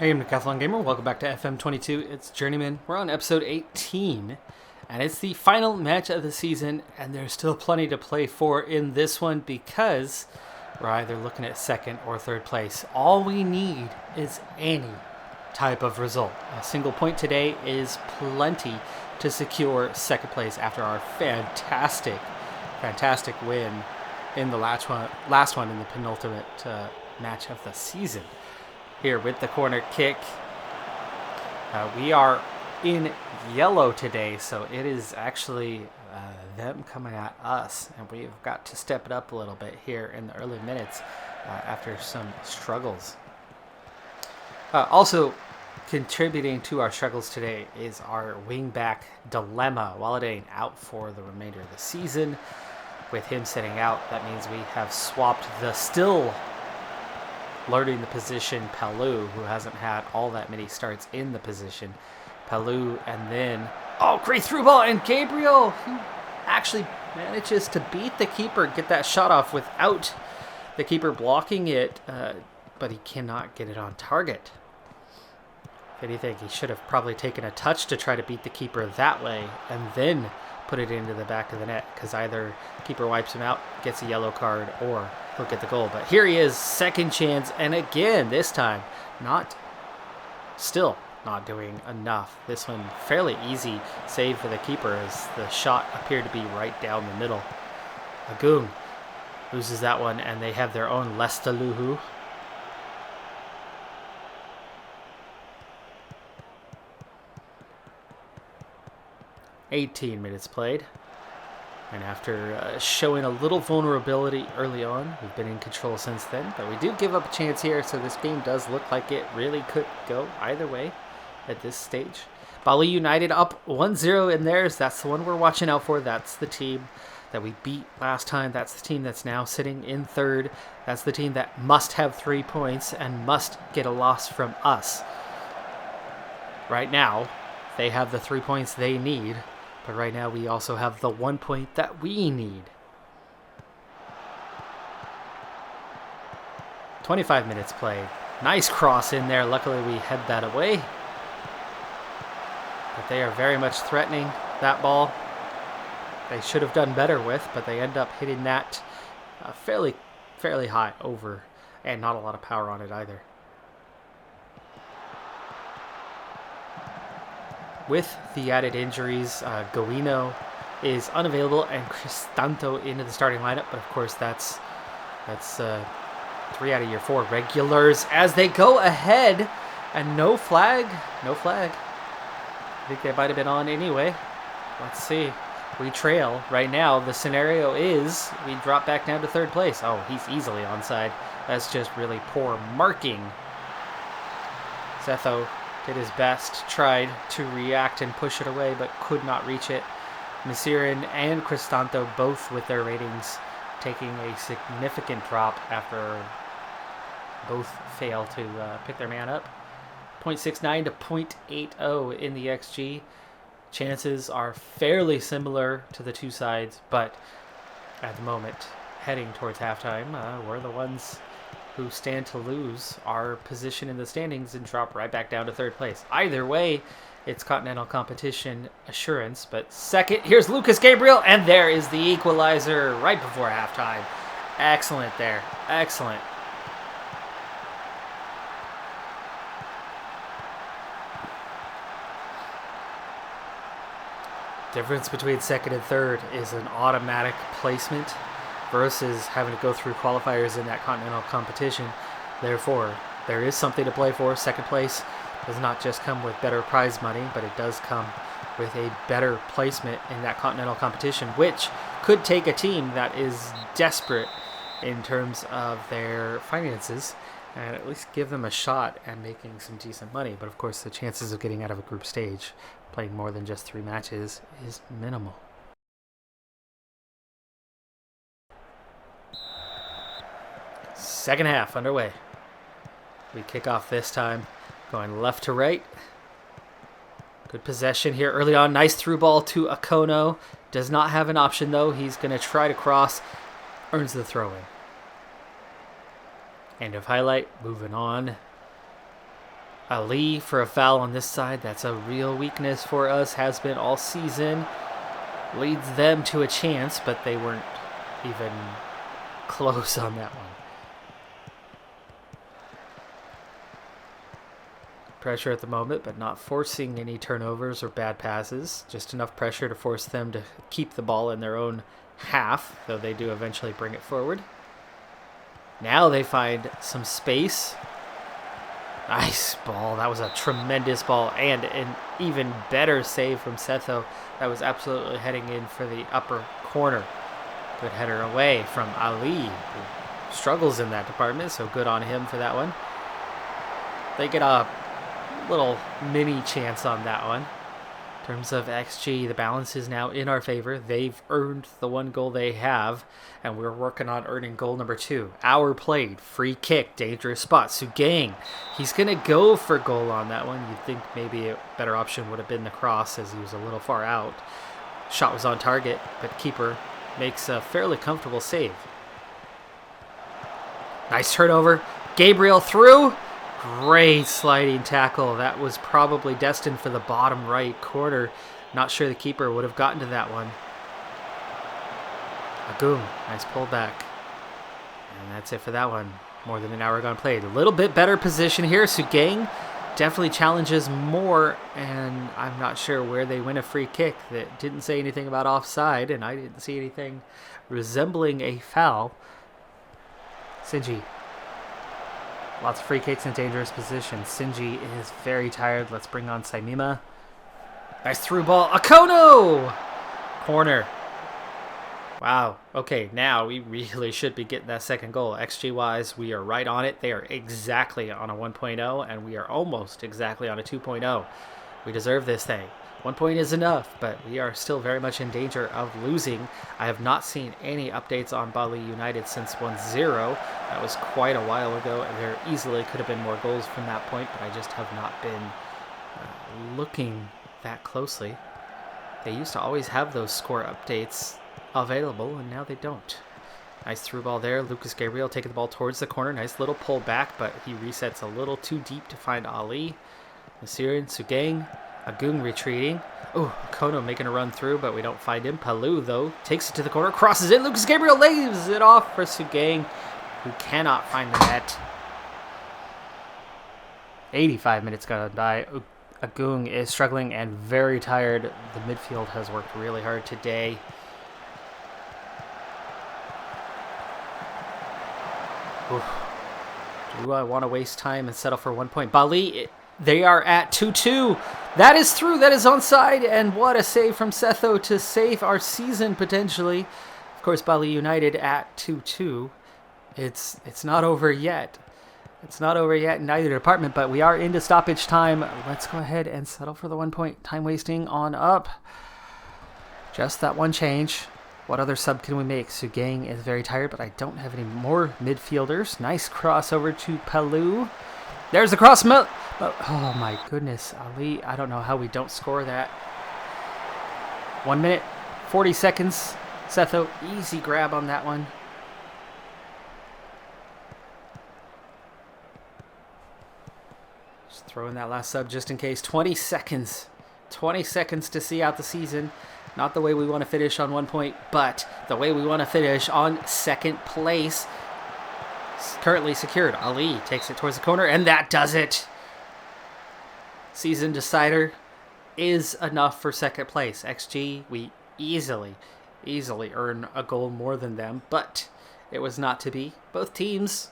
Hey, I'm Decathlon Gamer. Welcome back to FM22. It's Journeyman. We're on episode 18, and it's the final match of the season, and there's still plenty to play for in this one because we're either looking at second or third place. All we need is any type of result. A single point today is plenty to secure second place after our fantastic win in the last one in the penultimate match of the season. Here with the corner kick. We are in yellow today, so it is actually them coming at us, and we've got to step it up a little bit here in the early minutes after some struggles. Also contributing to our struggles today is our wingback dilemma. Walladain out for the remainder of the season. With him sitting out, that means we have swapped the still learning the position Palu, who hasn't had all that many starts in the position. Palu, and then great through ball, and Gabriel, who actually manages to beat the keeper, get that shot off without the keeper blocking it, but he cannot get it on target. If anything, he should have probably taken a touch to try to beat the keeper that way and then put it into the back of the net, because either keeper wipes him out, gets a yellow card, or he'll get the goal. But here he is, second chance, and again, this time, still not doing enough. This one, fairly easy save for the keeper as the shot appeared to be right down the middle. Agung loses that one, and they have their own Lestaluhu. "18 minutes played, and after showing a little vulnerability early on, we've been in control since then, but we do give up a chance here, so this game does look like it really could go either way at this stage. Bali United up 1-0 in theirs. That's the one we're watching out for. That's the team that we beat last time. That's the team that's now sitting in third. That's the team that must have 3 points and must get a loss from us. Right now, they have the 3 points they need, but right now we also have the 1 point that we need. 25 minutes played. Nice cross in there. Luckily we head that away. But they are very much threatening that ball. They should have done better with, but they end up hitting that fairly high over, and not a lot of power on it either. With the added injuries, Guino is unavailable and Cristanto into the starting lineup, but of course that's 3 out of your 4 regulars as they go ahead, and no flag. I think they might have been on anyway. Let's see. We trail right now. The scenario is we drop back down to third place. Oh, he's easily onside. That's just really poor marking. Zetho did his best, tried to react and push it away, but could not reach it. Masirin and Cristanto both with their ratings taking a significant drop after both fail to pick their man up. 0.69 to 0.80 in the XG. Chances are fairly similar to the two sides, but at the moment, heading towards halftime, we're the ones who stand to lose our position in the standings and drop right back down to third place. Either way, it's continental competition assurance. But second, here's Lucas Gabriel, and there is the equalizer right before halftime. Excellent there. Excellent. Difference between second and third is an automatic placement versus having to go through qualifiers in that continental competition. Therefore, there is something to play for. Second place does not just come with better prize money, but it does come with a better placement in that continental competition, which could take a team that is desperate in terms of their finances and at least give them a shot at making some decent money. But of course, the chances of getting out of a group stage, playing more than just 3 matches, is minimal. Second half underway. We kick off this time, going left to right. Good possession here early on. Nice through ball to Akono. Does not have an option though. He's going to try to cross. Earns the throw in. End of highlight. Moving on. Ali for a foul on this side. That's a real weakness for us, has been all season. Leads them to a chance, but they weren't even close on that one. Pressure at the moment, but not forcing any turnovers or bad passes. Just enough pressure to force them to keep the ball in their own half, though they do eventually bring it forward. Now they find some space. Nice ball. That was a tremendous ball, and an even better save from Setho. That was absolutely heading in for the upper corner. Good header away from Ali, who struggles in that department, so good on him for that one. They get a little mini chance on that one. In terms of XG, the balance is now in our favor. They've earned the one goal they have, and we're working on earning goal number 2. Our played, free kick, dangerous spot. Sugang, he's going to go for goal on that one. You'd think maybe a better option would have been the cross, as he was a little far out. Shot was on target, but keeper makes a fairly comfortable save. Nice turnover. Gabriel through. Great sliding tackle. That was probably destined for the bottom right corner. Not sure the keeper would have gotten to that one. Agoum, nice pullback. And that's it for that one. More than an hour gone played. A little bit better position here. Sugang definitely challenges more, and I'm not sure where they win a free kick. That didn't say anything about offside, and I didn't see anything resembling a foul. Sinji. Lots of free kicks in dangerous positions. Sinji is very tired. Let's bring on Saimima. Nice through ball. Akono! Corner. Wow. Okay, now we really should be getting that second goal. XG-wise, we are right on it. They are exactly on a 1.0, and we are almost exactly on a 2.0. We deserve this thing. 1 point is enough, but we are still very much in danger of losing. I have not seen any updates on Bali United since 1-0. That was quite a while ago, and there easily could have been more goals from that point, but I just have not been looking that closely. They used to always have those score updates available, and now they don't. Nice through ball there. Lucas Gabriel taking the ball towards the corner. Nice little pull back, but he resets a little too deep to find Ali. Nasirin, Sugang. Agung retreating. Oh, Kono making a run through, but we don't find him. Palou, though, takes it to the corner, crosses in. Lucas Gabriel lays it off for Sugang, who cannot find the net. 85 minutes gone by. Agung is struggling and very tired. The midfield has worked really hard today. Oof. Do I want to waste time and settle for 1 point? Bali, they are at 2-2. That is through. That is onside. And what a save from Setho to save our season, potentially. Of course, Bali United at 2-2. It's not over yet. It's not over yet in either department, but we are into stoppage time. Let's go ahead and settle for the 1 point. Time wasting on up. Just that one change. What other sub can we make? Sugang is very tired, but I don't have any more midfielders. Nice crossover to Palou. There's the cross. Oh my goodness, Ali. I don't know how we don't score that. 1 minute, 40 seconds. Setho, easy grab on that one. Just throw in that last sub just in case. 20 seconds. 20 seconds to see out the season. Not the way we want to finish on 1 point, but the way we want to finish on second place. Currently secured. Ali takes it towards the corner, and that does it. Season decider is enough for second place. XG, we easily earn a goal more than them, but it was not to be. Both teams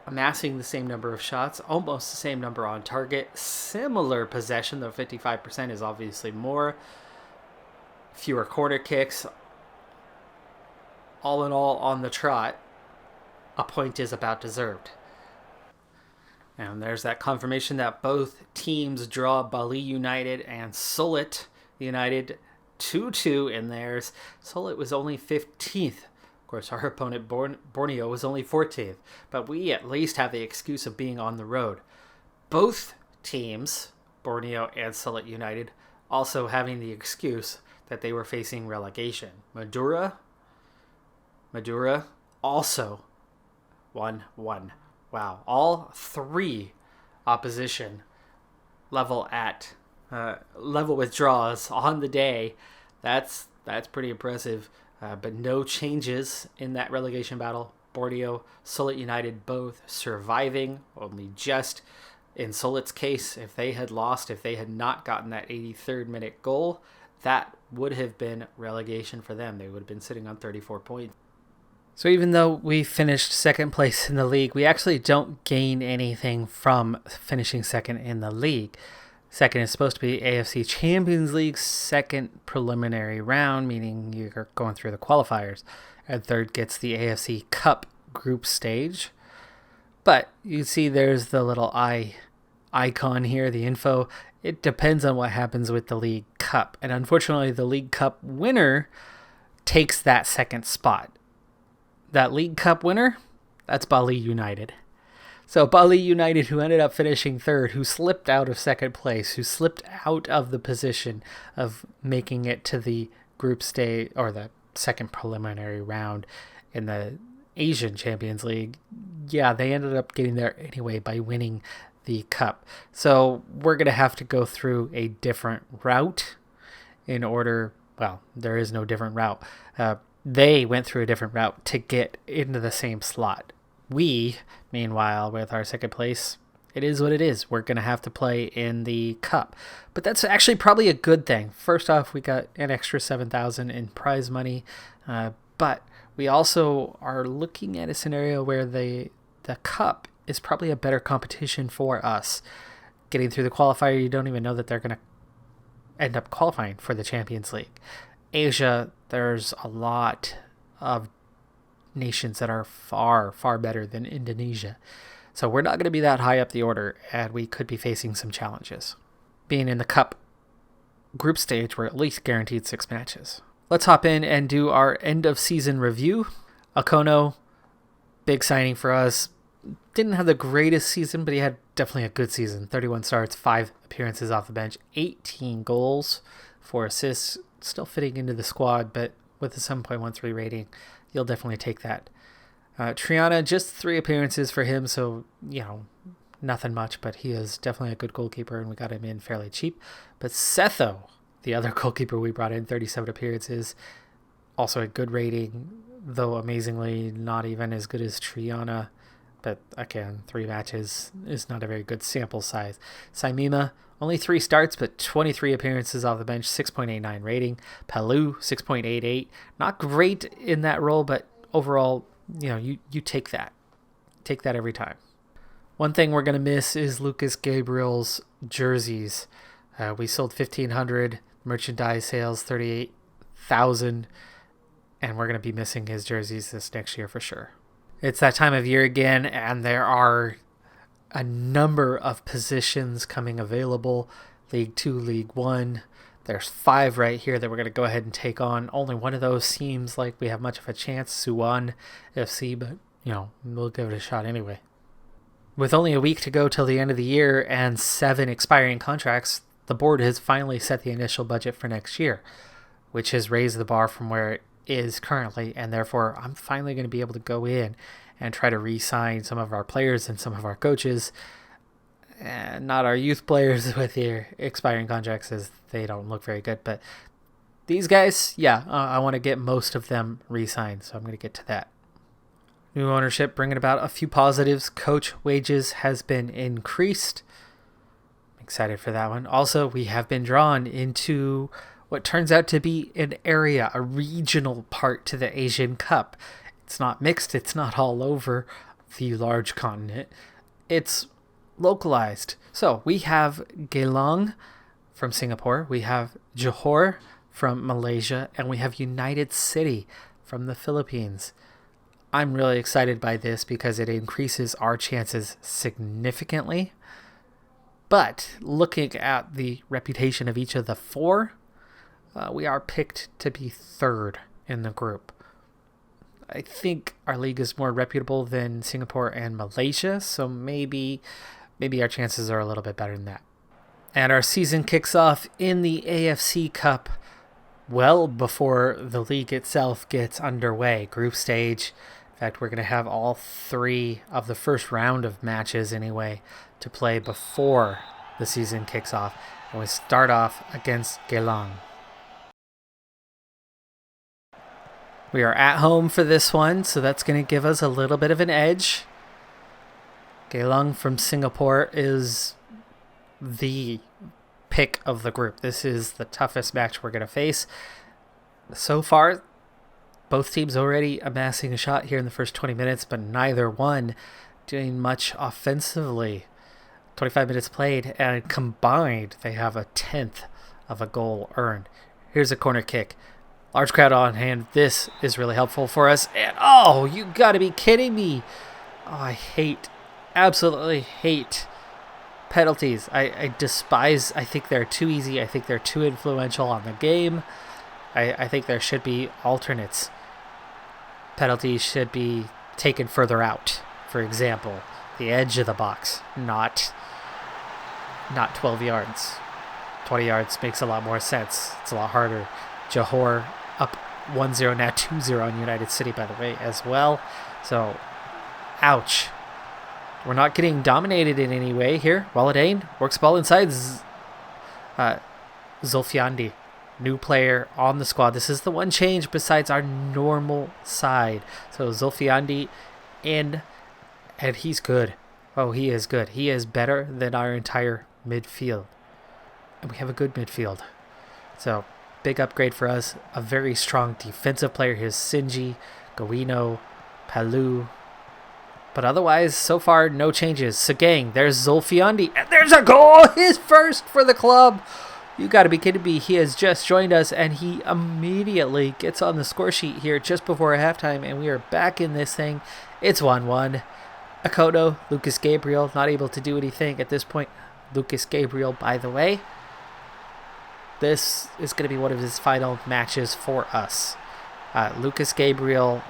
amassing the same number of shots, almost the same number on target, similar possession, though 55% is obviously more. Fewer corner kicks. All in all, on the trot, a point is about deserved. And there's that confirmation that both teams draw Bali United and Sulit United 2-2 in theirs. Sulit was only 15th. Of course, our opponent Borneo was only 14th. But we at least have the excuse of being on the road. Both teams, Borneo and Sulit United, also having the excuse that they were facing relegation. Madura also 1-1. Wow. All three opposition level with draws on the day. That's pretty impressive. But no changes in that relegation battle. Borneo, Sulit United both surviving, only just. In Sulit's case, if they had lost, if they had not gotten that 83rd minute goal, that would have been relegation for them. They would have been sitting on 34 points. So even though we finished second place in the league, we actually don't gain anything from finishing second in the league. Second is supposed to be AFC Champions League's second preliminary round, meaning you're going through the qualifiers. And third gets the AFC Cup group stage. But you see there's the little icon here, the info. It depends on what happens with the League Cup. And unfortunately, the League Cup winner takes that second spot. That League Cup winner, that's Bali United. So Bali United, who ended up finishing third, who slipped out of second place, who slipped out of the position of making it to the group stage or the second preliminary round in the Asian Champions League. Yeah, they ended up getting there anyway by winning the cup. So we're going to have to go through a different route in order, well, there is no different route. They went through a different route to get into the same slot. We, meanwhile, with our second place, it is what it is. We're going to have to play in the cup. But that's actually probably a good thing. First off, we got an extra $7,000 in prize money. But we also are looking at a scenario where the cup is probably a better competition for us. Getting through the qualifier, you don't even know that they're going to end up qualifying for the Champions League. Asia, there's a lot of nations that are far, far better than Indonesia. So we're not going to be that high up the order, and we could be facing some challenges. Being in the cup group stage, we're at least guaranteed 6 matches. Let's hop in and do our end of season review. Akono, big signing for us. Didn't have the greatest season, but he had definitely a good season. 31 starts, 5 appearances off the bench, 18 goals, 4 assists. Still fitting into the squad, but with a 7.13 rating, you'll definitely take that. Triana, just 3 appearances for him, so, nothing much, but he is definitely a good goalkeeper, and we got him in fairly cheap. But Setho, the other goalkeeper we brought in, 37 appearances, also a good rating, though amazingly not even as good as Triana. But again, 3 matches is not a very good sample size. Saimima, only 3 starts, but 23 appearances off the bench, 6.89 rating. Palu, 6.88. Not great in that role, but overall, you take that. Take that every time. One thing we're going to miss is Lucas Gabriel's jerseys. We sold 1,500, merchandise sales 38,000, and we're going to be missing his jerseys this next year for sure. It's that time of year again, and there are a number of positions coming available. League 2, League 1. There's 5 right here that we're going to go ahead and take on. Only one of those seems like we have much of a chance, Suwon FC, but, we'll give it a shot anyway. With only a week to go till the end of the year and 7 expiring contracts, the board has finally set the initial budget for next year, which has raised the bar from where it is currently, and therefore I'm finally going to be able to go in and try to re-sign some of our players and some of our coaches, and not our youth players with their expiring contracts, as they don't look very good. But these guys, I want to get most of them re-signed, so I'm going to get to that. New ownership bringing about a few positives. Coach wages has been increased. I'm excited for that one. Also, we have been drawn into what turns out to be an area, a regional part to the Asian Cup. It's not mixed. It's not all over the large continent. It's localized. So we have Geelong from Singapore. We have Johor from Malaysia. And we have United City from the Philippines. I'm really excited by this because it increases our chances significantly. But looking at the reputation of each of the 4, we are picked to be 3rd in the group. I think our league is more reputable than Singapore and Malaysia, so maybe our chances are a little bit better than that. And our season kicks off in the AFC Cup well before the league itself gets underway. Group stage. In fact, we're going to have all 3 of the first round of matches anyway to play before the season kicks off. And we start off against Geelong. We are at home for this one, so that's going to give us a little bit of an edge. Geelong from Singapore is the pick of the group. This is the toughest match we're going to face. So far, both teams already amassing a shot here in the first 20 minutes, but neither one doing much offensively. 25 minutes played, and combined, they have a 10th of a goal earned. Here's a corner kick. Large crowd on hand. This is really helpful for us. And, oh, you got to be kidding me. Oh, I absolutely hate penalties. I despise. I think they're too easy. I think they're too influential on the game. I think there should be alternates. Penalties should be taken further out. For example, the edge of the box, not 12 yards. 20 yards makes a lot more sense. It's a lot harder. Johor up 1-0, now 2-0 on United City, by the way, as well. So, ouch. We're not getting dominated in any way here. Walidane works ball inside. Zulfiandi, new player on the squad. This is the one change besides our normal side. So Zulfiandi in, and he's good. Oh, he is good. He is better than our entire midfield. And we have a good midfield. So, big upgrade for us. A very strong defensive player. Here's Sinji, Gowino, Palu. But otherwise, so far, no changes. Segang, there's Zulfiandi, and there's a goal! His first for the club! You gotta be kidding me. He has just joined us, and he immediately gets on the score sheet here just before halftime, and we are back in this thing. It's 1-1. Akono, Lucas Gabriel, not able to do anything at this point. Lucas Gabriel, by the way, this is going to be one of his final matches for us. Lucas Gabriel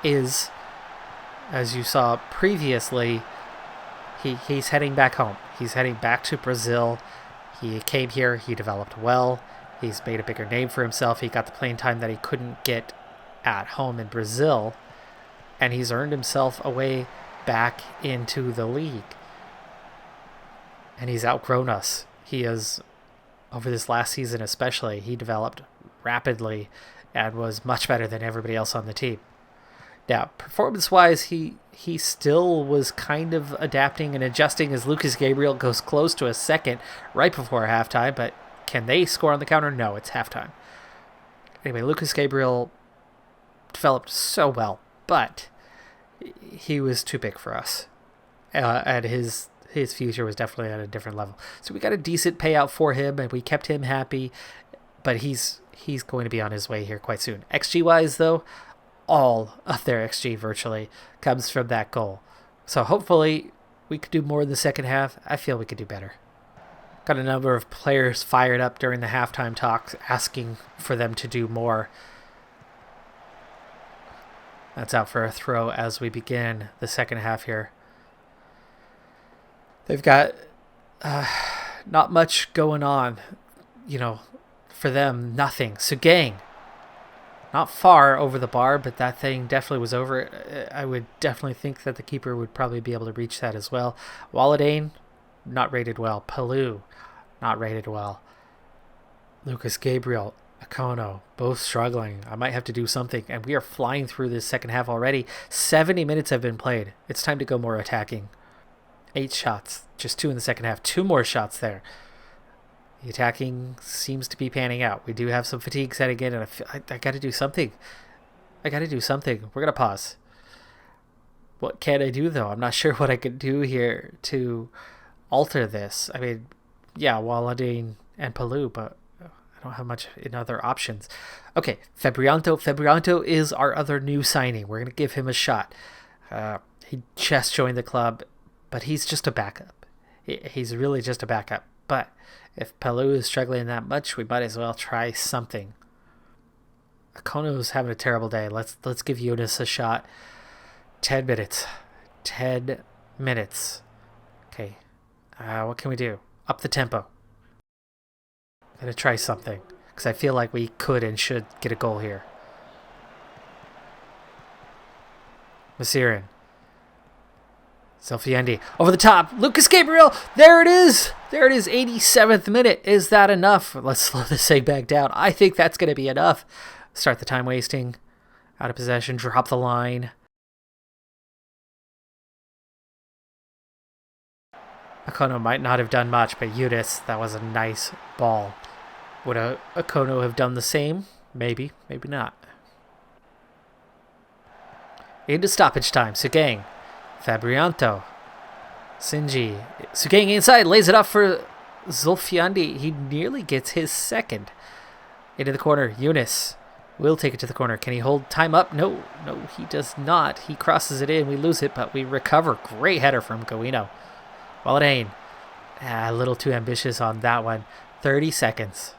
is, as you saw previously, he's heading back home. He's heading back to Brazil. He came here. He developed well. He's made a bigger name for himself. He got the playing time that he couldn't get at home in Brazil. And he's earned himself a way back into the league. And he's outgrown us. He is, over this last season especially, he developed rapidly and was much better than everybody else on the team. Now, performance-wise, he still was kind of adapting and adjusting as Lucas Gabriel goes close to a second right before halftime, but can they score on the counter? No, it's halftime. Anyway, Lucas Gabriel developed so well, but he was too big for us. And his future was definitely at a different level. So we got a decent payout for him, and we kept him happy, but he's going to be on his way here quite soon. XG-wise, though, all of their XG virtually comes from that goal. So hopefully we could do more in the second half. I feel we could do better. Got a number of players fired up during the halftime talks asking for them to do more. That's out for a throw as we begin the second half here. They've got not much going on, for them, nothing. So gang, not far over the bar, but that thing definitely was over. I would definitely think that the keeper would probably be able to reach that as well. Walidane, not rated well. Palu, not rated well. Lucas Gabriel, Akono, both struggling. I might have to do something. And we are flying through this second half already. 70 minutes have been played. It's time to go more attacking. 8 shots, just 2 in the second half. 2 more shots there. The attacking seems to be panning out. We do have some fatigue setting in, and I got to do something. We're going to pause. What can I do, though? I'm not sure what I could do here to alter this. I mean, yeah, Walidane and Palu, but I don't have much in other options. Okay, Fabrianto. Fabrianto is our other new signing. We're going to give him a shot. He just joined the club, but he's just a backup. He's really just a backup. But if Palu is struggling that much, we might as well try something. Akono's having a terrible day. Let's give Eunice a shot. 10 minutes. 10 minutes. Okay. What can we do? Up the tempo. Gonna try something, because I feel like we could and should get a goal here. Masirin. Zolfiendi over the top. Lucas Gabriel. There it is. There it is. 87th minute. Is that enough? Let's slow this thing back down. I think that's going to be enough. Start the time wasting. Out of possession. Drop the line. Okono might not have done much, but Eunice, that was a nice ball. Would Okono have done the same? Maybe. Maybe not. Into stoppage time. Sugang. Fabrianto. Sinji. Sugang inside. Lays it up for Zolfiendi. He nearly gets his second. Into the corner. Eunice will take it to the corner. Can he hold time up? No, he does not. He crosses it in. We lose it, but we recover. Great header from Goino. Walladain. A little too ambitious on that one. 30 seconds.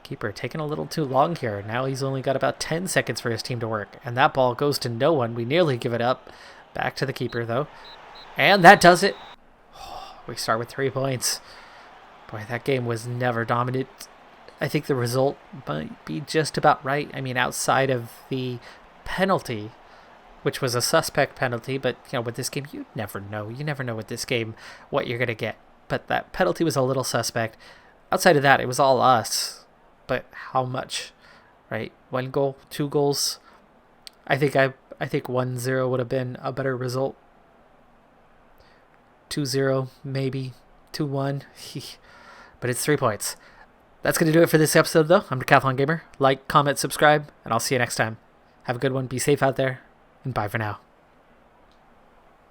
Keeper taking a little too long here. Now he's only got about 10 seconds for his team to work. And that ball goes to no one. We nearly give it up. Back to the keeper, though. And that does it. We start with 3 points. Boy, that game was never dominant. I think the result might be just about right. I mean, outside of the penalty, which was a suspect penalty. But, with this game, you never know. You never know with this game what you're going to get. But that penalty was a little suspect. Outside of that, it was all us. But how much, right? 1 goal, 2 goals. I think 1-0 would have been a better result. 2-0, maybe 2-1. But it's 3 points. That's going to do it for this episode, though. I'm Decathlon Gamer. Like, comment, subscribe, and I'll see you next time. Have a good one. Be safe out there, and bye for now.